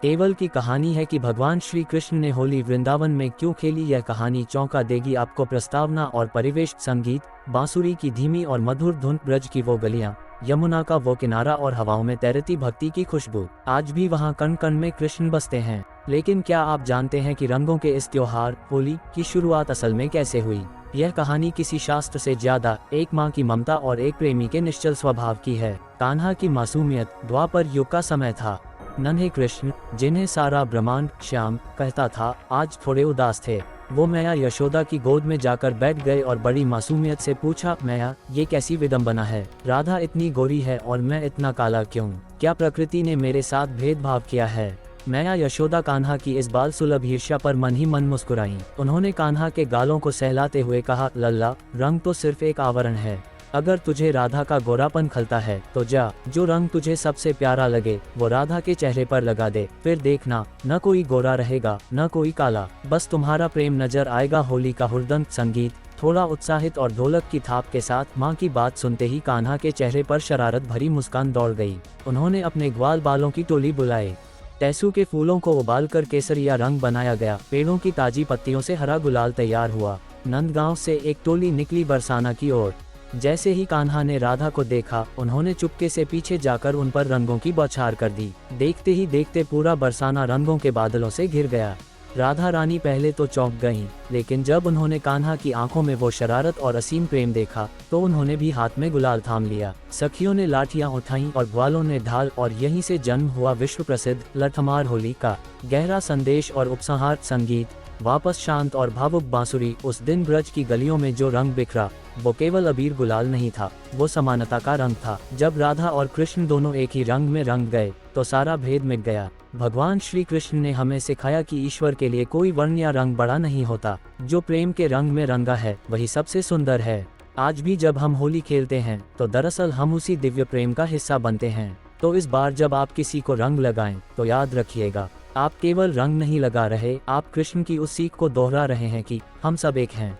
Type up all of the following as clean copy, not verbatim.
केवल की कहानी है कि भगवान श्री कृष्ण ने होली वृंदावन में क्यों खेली। यह कहानी चौंका देगी आपको। प्रस्तावना और परिवेश: संगीत, बांसुरी की धीमी और मधुर धुन, ब्रज की वो गलियां, यमुना का वो किनारा और हवाओं में तैरती भक्ति की खुशबू। आज भी वहाँ कण कण में कृष्ण बसते हैं। लेकिन क्या आप जानते हैं कि रंगों के इस त्योहार होली की शुरुआत असल में कैसे हुई? यह कहानी किसी शास्त्र से ज्यादा एक माँ की ममता और एक प्रेमी के निश्चल स्वभाव की है। कान्हा की मासूमियत: द्वापर युग का समय था। नन्हे कृष्ण, जिन्हें सारा ब्रह्मांड श्याम कहता था, आज थोड़े उदास थे। वो मैया यशोदा की गोद में जाकर बैठ गए और बड़ी मासूमियत से पूछा, मैया, ये कैसी विडंबना है? राधा इतनी गोरी है और मैं इतना काला क्यों? क्या प्रकृति ने मेरे साथ भेदभाव किया है? मैया यशोदा कान्हा की इस बाल सुलभ ईर्ष्या पर मन ही मन मुस्कुराईं। उन्होंने कान्हा के गालों को सहलाते हुए कहा, लल्ला, रंग तो सिर्फ एक आवरण है। अगर तुझे राधा का गोरापन खलता है तो जा, जो रंग तुझे सबसे प्यारा लगे वो राधा के चेहरे पर लगा दे। फिर देखना, न कोई गोरा रहेगा न कोई काला, बस तुम्हारा प्रेम नजर आएगा। होली का हुरदंग संगीत थोड़ा उत्साहित और ढोलक की थाप के साथ माँ की बात सुनते ही कान्हा के चेहरे पर शरारत भरी मुस्कान दौड़ गई। उन्होंने अपने ग्वाल बालों की टोली बुलाई। टेसू के फूलों को उबालकर केसरिया रंग बनाया गया। पेड़ों की ताजी पत्तियों से हरा गुलाल तैयार हुआ। नंदगांव से एक टोली निकली बरसाना की ओर। जैसे ही कान्हा ने राधा को देखा, उन्होंने चुपके से पीछे जाकर उन पर रंगों की बौछार कर दी। देखते ही देखते पूरा बरसाना रंगों के बादलों से घिर गया। राधा रानी पहले तो चौंक गईं, लेकिन जब उन्होंने कान्हा की आंखों में वो शरारत और असीम प्रेम देखा तो उन्होंने भी हाथ में गुलाल थाम लिया। सखियों ने लाठियां उठाईं और ग्वालों ने ढाल, और यहीं से जन्म हुआ विश्व प्रसिद्ध लठमार होली का। गहरा संदेश और उपसंहार: संगीत, वापस शांत और भावुक बांसुरी। उस दिन ब्रज की गलियों में जो रंग बिखरा वो केवल अबीर गुलाल नहीं था, वो समानता का रंग था। जब राधा और कृष्ण दोनों एक ही रंग में रंग गए तो सारा भेद मिट गया। भगवान श्री कृष्ण ने हमें सिखाया कि ईश्वर के लिए कोई वर्ण या रंग बड़ा नहीं होता। जो प्रेम के रंग में रंगा है वही सबसे सुंदर है। आज भी जब हम होली खेलते हैं तो दरअसल हम उसी दिव्य प्रेम का हिस्सा बनते हैं। तो इस बार जब आप किसी को रंग लगाएं तो याद रखिएगा, आप केवल रंग नहीं लगा रहे, आप कृष्ण की उस सीख को दोहरा रहे हैं कि हम सब एक हैं।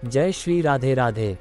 जय श्री राधे राधे।